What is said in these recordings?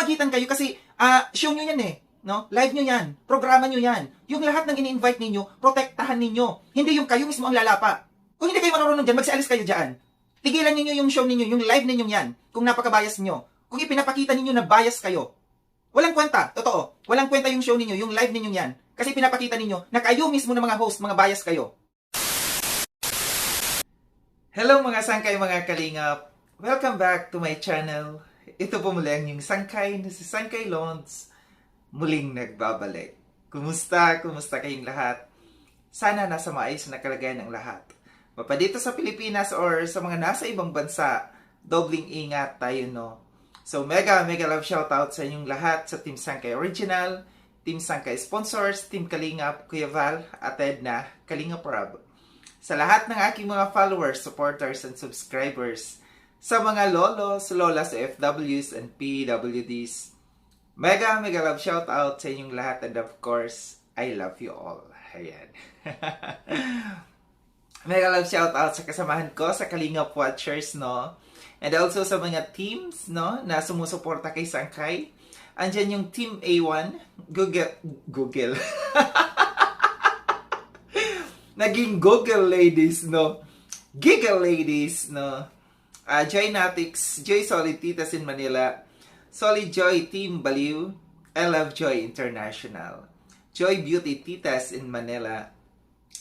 mamagitan kayo kasi show nyo yan eh. No? Live nyo yan. Programa nyo yan. Yung lahat ng ini-invite ninyo, protektahan ninyo. Hindi yung kayo mismo ang lalapa. Kung hindi kayo marunong dyan, magsialis kayo dyan. Tigilan ninyo yung show ninyo, yung live ninyo yan. Kung napaka-bias nyo. Kung ipinapakita ninyo na bias kayo. Walang kwenta. Totoo. Walang kwenta yung show ninyo, yung live ninyo yan. Kasi pinapakita ninyo na kayo mismo ng mga host, mga bias kayo. Hello mga sangkay, mga kalingap. Welcome back to my channel. Ito po muli ang yung sangkay na si Sangkay Lons. Muling nagbabalik. Kumusta? Kumusta kayong lahat? Sana nasa maayos na kalagayan ng lahat. Mapa dito sa Pilipinas or sa mga nasa ibang bansa, dobling ingat tayo, no? So mega love shoutout sa inyong lahat sa Team Sangkay Original, Team Sangkay Sponsors, Team Kalingap, Kuya Val, at Edna, Kalingap Rob. Sa lahat ng aking mga followers, supporters, and subscribers, sa mga lolos, lolas, OFWs, and PWDs, mega love shoutout sa inyong lahat, and of course, I love you all. Ayan. Mega love shoutout sa kasamahan ko, sa Kalingap Watchers, no? And also sa mga teams, no, na sumusuporta kay Sangkay. Andyan yung Team A1, Google. Naging Google Ladies, no? Giggle Ladies, no? Joy Natics, Joy Solid Titas in Manila, Solid Joy Team Baliw, I Love Joy International, Joy Beauty Titas in Manila,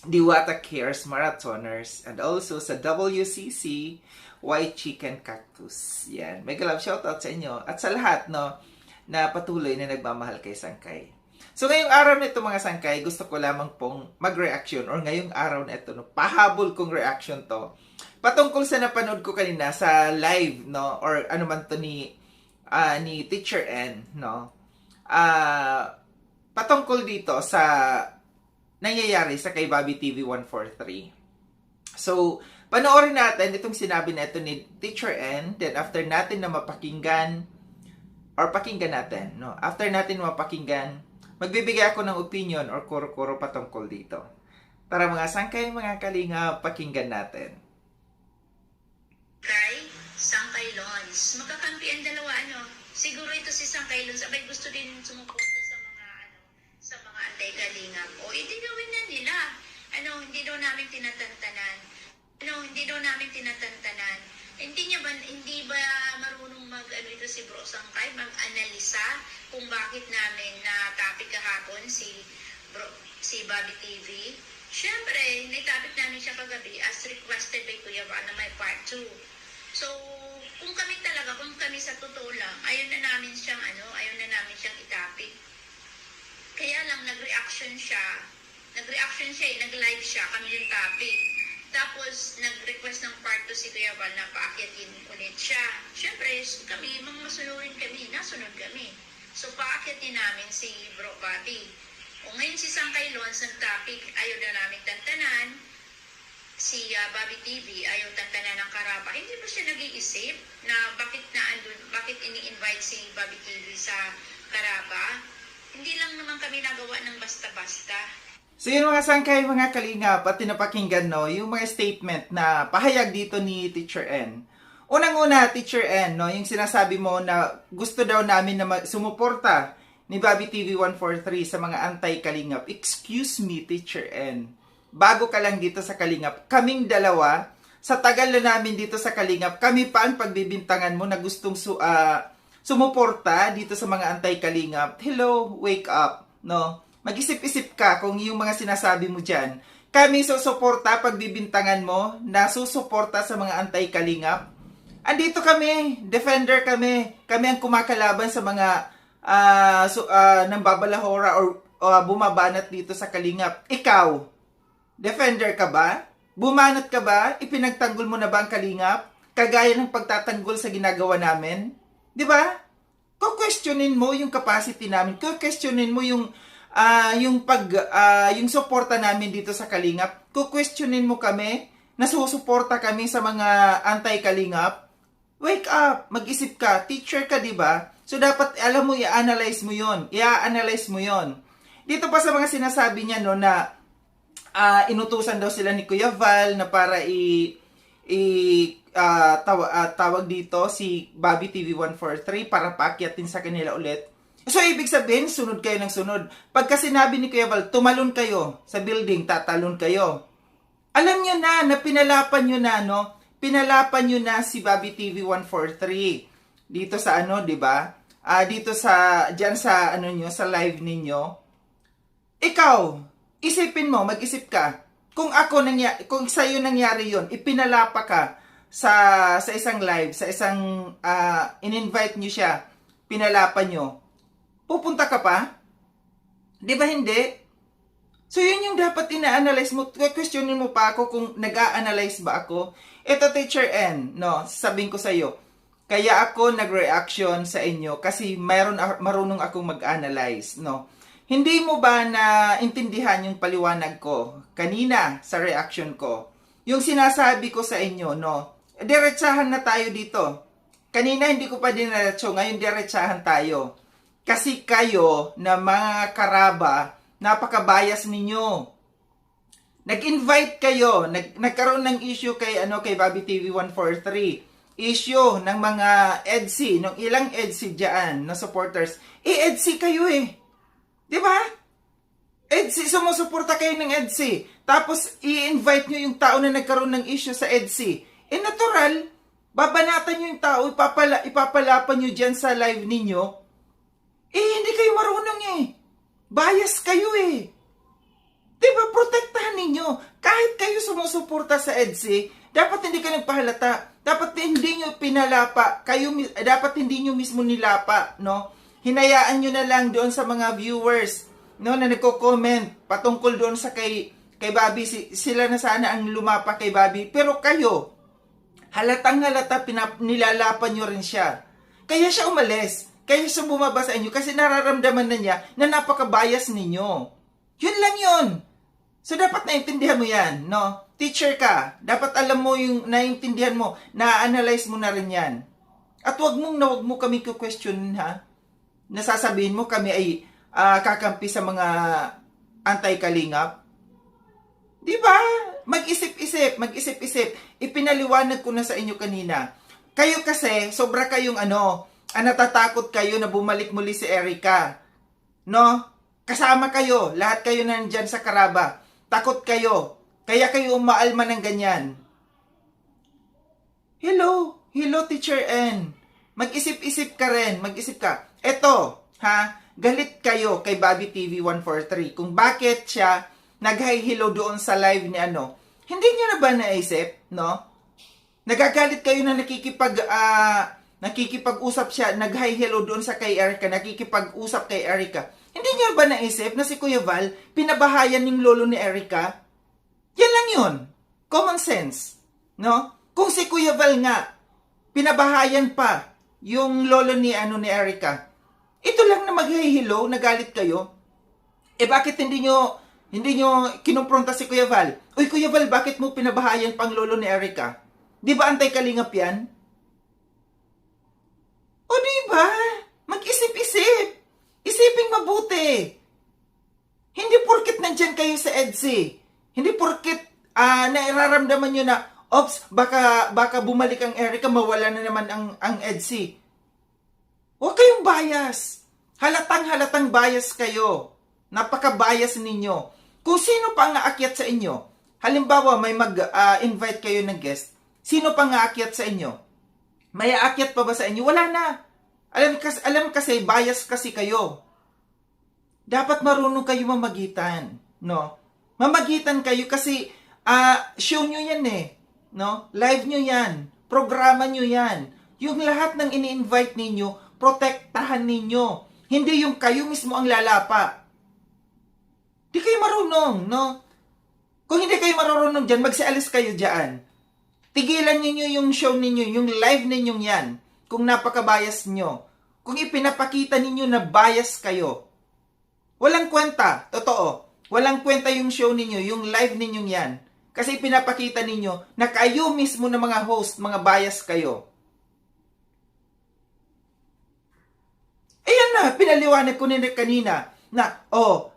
Diwata Cares Marathoners, and also sa WCC White Chicken Cactus. Yan. Mega love shoutout sa inyo at sa lahat, no, na patuloy na nagmamahal kay Sangkay. So ngayong araw na ito mga Sangkay, gusto ko lamang pong mag-reaction or ngayong araw na ito, no, pahabol kong reaction to patungkol sa napanood ko kanina sa live, no, or ano man to ni Teacher N, no, patungkol dito sa nangyayari sa kay Bobby TV 143. So, panoorin natin itong sinabi na ito ni Teacher N, then after natin na mapakinggan, or pakinggan natin, no, after natin mapakinggan, magbibigay ako ng opinion or kuro-kuro patungkol dito. Tara mga Sangkay, mga Kalinga, pakinggan natin. Kay Sangkay Lons. Magkakampi ang dalawa, ano? Siguro ito si Sangkay Lons. Abay, gusto din sumuporta sa mga, sa mga anti-kalingap. O, hindi gawin na nila. Hindi daw namin tinatantanan. Hindi ba marunong ito si Bro Sangkay, mag-analisa kung bakit namin na topic kahapon si Bobby TV? Siyempre, naitapit namin siya kagabi as requested by Kuya Val na may part 2. So, kung kami sa totoo lang, ayaw na namin siyang itapik. Kaya lang, nag-reaction siya, nag-live siya, kami yung topic. Tapos, nag-request ng part 2 si Kuya Val na paakyatin ulit siya. Siyempre, kami, masunurin kami, nasunod kami. So, paakyatin namin si Bro Bobby. O ngayon si Sangkay Lons, ang topic, ayaw na namin tantanan. Si Bobby TV, ayaw tantanan ng Karaba. Hindi ba siya nag-iisip na bakit ini-invite si Bobby TV sa Karaba? Hindi lang naman kami nagawa ng basta-basta. So yun mga Sangkay, mga Kalingap, at tinapakinggan, no, yung mga statement na pahayag dito ni Teacher N. Unang-una, Teacher N, no, yung sinasabi mo na gusto daw namin na sumuporta ni Bobby TV 143 sa mga anti-Kalingap. Excuse me, Teacher N. Bago ka lang dito sa Kalingap, kaming dalawa, sa tagal na namin dito sa Kalingap, kami pa ang pagbibintangan mo na gustong sumuporta dito sa mga anti-Kalingap. Hello, wake up, no? Mag-isip-isip ka kung yung mga sinasabi mo dyan. Kami susuporta pagbibintangan mo na susuporta sa mga anti-Kalingap. Andito kami, defender kami. Kami ang kumakalaban sa mga nambabalahora or bumabanat dito sa Kalingap. Ikaw, defender ka ba? Bumanat ka ba? Ipinagtanggol mo na ba ang Kalingap? Kagaya ng pagtatanggol sa ginagawa namin? Di ba? Kukwestiyonin mo yung capacity namin. Kukwestiyonin mo yung suporta namin dito sa Kalingap. Kukwestiyonin mo kami na susuporta kami sa mga anti-Kalingap. Wake up! Mag-isip ka. Teacher ka, di ba? So, dapat, alam mo, i-analyze mo yon. Dito pa sa mga sinasabi niya, no, na inutusan daw sila ni Kuya Val na para tawag dito si Bobby TV 143 para paakyatin sa kanila ulit. So, ibig sabihin, sunod kayo ng sunod. Pagka sinabi ni Kuya Val, tumalon kayo sa building, tatalon kayo. Alam nyo na pinalapan nyo na, no? Pinalapan nyo na si Bobby TV 143. Dito sa di ba? Dito dyan sa, nyo, sa live ninyo. Ikaw, isipin mo, mag-isip ka. Kung sa'yo nangyari yon, ipinalapa ka sa isang live, sa isang, in-invite nyo siya, pinalapan nyo. Pupunta ka pa? Di ba hindi? So, yun yung dapat ina-analyze mo. Questionin mo pa ako kung nag-a-analyze ba ako. Ito, Teacher N, no, sabihin ko sa'yo, kaya ako nag-reaction sa inyo kasi marunong akong mag-analyze, no. Hindi mo ba naintindihan yung paliwanag ko kanina sa reaction ko? Yung sinasabi ko sa inyo, no, diretsahan na tayo dito. Kanina hindi ko pa diniretso, ngayon diretsahan tayo. Kasi kayo na mga karaba, napaka-bias ninyo. Nag-invite kayo, nagkaroon ng issue kay Bobby TV 143. Issue ng mga EDC, ng ilang EDC diyan na supporters. EDC kayo eh. 'Di ba? EDC, sumusuporta kayo ng EDC. Tapos i-invite nyo yung tao na nagkaroon ng issue sa EDC. Natural, babanatan nyo yung tao, ipapalapan nyo diyan sa live ninyo. Hindi kayo marunong eh. Bias kayo eh. Diba, protektahan ninyo. Kahit kayo sumusuporta sa EDC, dapat hindi kayo nagpahalata. Dapat hindi nyo pinalapa. Dapat hindi nyo mismo nilapa, no? Hinayaan nyo na lang doon sa mga viewers, no, na nagko-comment patungkol doon sa kay Bobby. Sila na sana ang lumapa kay Bobby. Pero kayo, halatang-halata nilalapan nyo rin siya. Kaya siya umalis. Kaya siya bumaba sa inyo kasi nararamdaman na niya na napaka-bias ninyo. Yun lang yun. So, dapat naintindihan mo yan, no? Teacher ka, dapat alam mo yung naintindihan mo, na-analyze mo na rin yan. At wag mo kami ku-question, ha? Nasasabihin mo kami ay kakampi sa mga anti-kalingap. Di ba? Mag-isip-isip. Ipinaliwanag ko na sa inyo kanina. Kayo kasi, sobra kayong natatakot kayo na bumalik muli si Erica. No? Kasama kayo. Lahat kayo nandyan sa karaba. Takot kayo. Kaya kayo umaalma ng ganyan. Hello, Teacher N. Mag-isip-isip ka rin. Mag-isip ka. Eto, galit kayo kay Bobby TV 143 kung bakit siya nag-hi hello doon sa live ni Hindi nyo na ba naisip, no? Nagagalit kayo na nakikipag-usap siya, nag-hi hello doon sa kay Erica, nakikipag-usap kay Erica. Hindi niyo ba naisip na si Kuya Val, pinabahayan ng lolo ni Erica? Yan lang yun. Common sense. No? Kung si Kuya Val nga, pinabahayan pa yung lolo ni Erica, ito lang na mag-hi hello, nagalit kayo. Bakit hindi nyo kinumpronta si Kuya Val? Uy, Kuya Val, bakit mo pinabahayan pang lolo ni Erica? Di ba antay-kalingap yan? O diba? Mag-isip-isip. Isiping mabuti. Hindi porket nandyan kayo sa EDC. Hindi porket nairaramdaman nyo na, ops, baka bumalik ang Erica, mawala na naman ang EDC. Huwag kayong bias. Halatang bias kayo. Napaka-bias ninyo. Kung sino pa ang aakyat sa inyo, halimbawa may mag-invite kayo ng guest, sino pa ang aakyat sa inyo? May aakyat pa ba sa inyo? Wala na. Alam kasi, bias kasi kayo. Dapat marunong kayo mamagitan. No? Mamagitan kayo kasi show nyo yan eh. No? Live nyo yan. Programa nyo yan. Yung lahat ng ini-invite ninyo, protektahan ninyo. Hindi yung kayo mismo ang lalapa. Di kayo marunong, no? Kung hindi kayo marunong dyan, magsialis kayo dyan. Tigilan ninyo yung show ninyo, yung live ninyong yan. Kung napaka-bias nyo. Kung ipinapakita ninyo na bias kayo. Walang kwenta, totoo. Walang kwenta yung show ninyo, yung live ninyong yan. Kasi pinapakita ninyo na kayo mismo na mga host, mga bias kayo. Ayan na, pinaliwanag ko nila kanina na,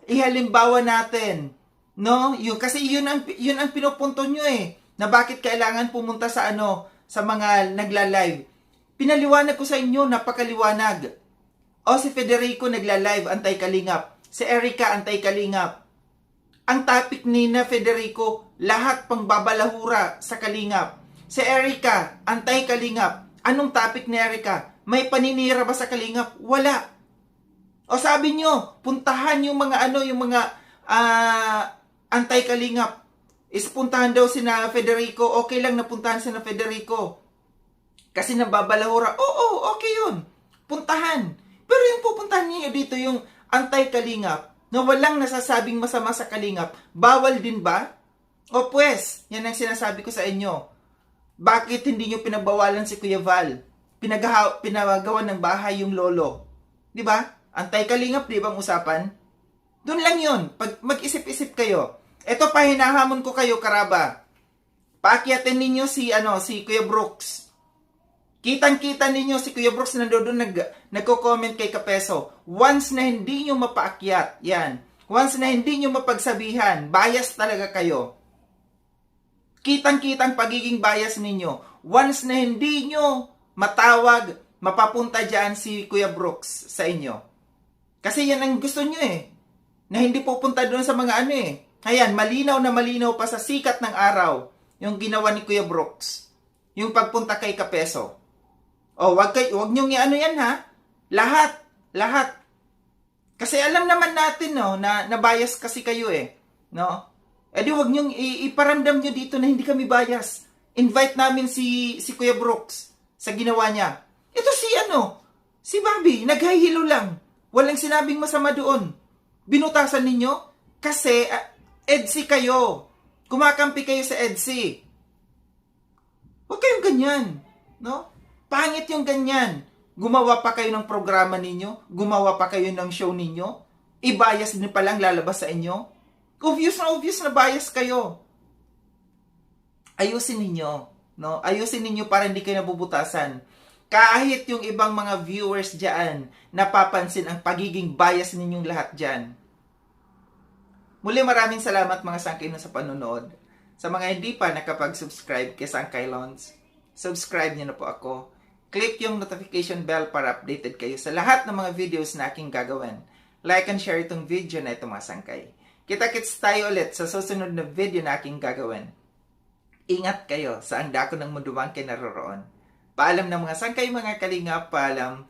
ihalimbawa natin, no? Kasi yun ang pinupunto nyo eh. na bakit kailangan pumunta sa sa mga nagla-live. Pinaliwanag ko sa inyo, napakaliwanag. O si Federico nagla-live, anti-kalingap. Si Erica, anti-kalingap. Ang topic ni na Federico, lahat pang babalahura sa kalingap. Si Erica, anti-kalingap. Anong topic ni Erica? May paninira ba sa kalingap? Wala. O sabi nyo, puntahan yung mga yung mga anti-kalingap. Puntahan daw si na Federico. Okay lang na puntahan si na Federico. Kasi nababalahura. Oo, okay yun. Puntahan. Pero yung pupuntahan niyo dito, yung anti-kalingap, na walang nasasabing masama sa kalingap, bawal din ba? O pues, yan ang sinasabi ko sa inyo. Bakit hindi nyo pinagbawalan si Kuya Val? Pinagawa ng bahay yung lolo. Di ba? Anti-kalingap, di ba ang usapan? Doon lang yun. Pag mag-isip-isip kayo. Ito pa, hinahamon ko kayo, karaba. Paakyatin ninyo si Kuya Brooks. Kitang-kita ninyo si Kuya Brooks na doon nagko-comment kay Kapeso. Once na hindi nyo mapaakyat, yan. Once na hindi nyo mapagsabihan, bias talaga kayo. Kitang-kitang pagiging bias ninyo. Once na hindi nyo matawag, mapapunta dyan si Kuya Brooks sa inyo. Kasi yan ang gusto nyo na hindi pupunta doon sa mga Ayan, malinaw na malinaw pa sa sikat ng araw yung ginawa ni Kuya Brooks. Yung pagpunta kay Kapeso. O, wag nyo yan ha. Lahat. Kasi alam naman natin na bias kasi kayo no? Di wag nyo iparamdam nyo dito na hindi kami bias. Invite namin si Kuya Brooks sa ginawa niya. Ito si Bobby, naghahilo lang. Walang sinabing masama doon. Binutasan ninyo kasi EDSI kayo. Kumakampi kayo sa EDSI. Huwag kayong ganyan, no? Pangit yung ganyan. Gumawa pa kayo ng programa ninyo, gumawa pa kayo ng show ninyo, i-bias din pa lang lalabas sa inyo. Obvious na bias kayo. Ayusin ninyo, no? Ayusin ninyo para hindi kayo nabubutasan. Kahit yung ibang mga viewers diyan napapansin ang pagiging bias ninyong lahat diyan. Muli maraming salamat mga sangkay sa panonood. Sa mga hindi pa nakapag-subscribe kay Sangkay Lons, subscribe niyo na po ako. Click yung notification bell para updated kayo sa lahat ng mga videos na aking gagawin. Like and share itong video na ito mga sangkay. Kita-kits tayo ulit sa susunod na video na aking gagawin. Ingat kayo sa ang dako ng mundo man kayo naroroon. Paalam ng mga sangkay mga kalingap, paalam.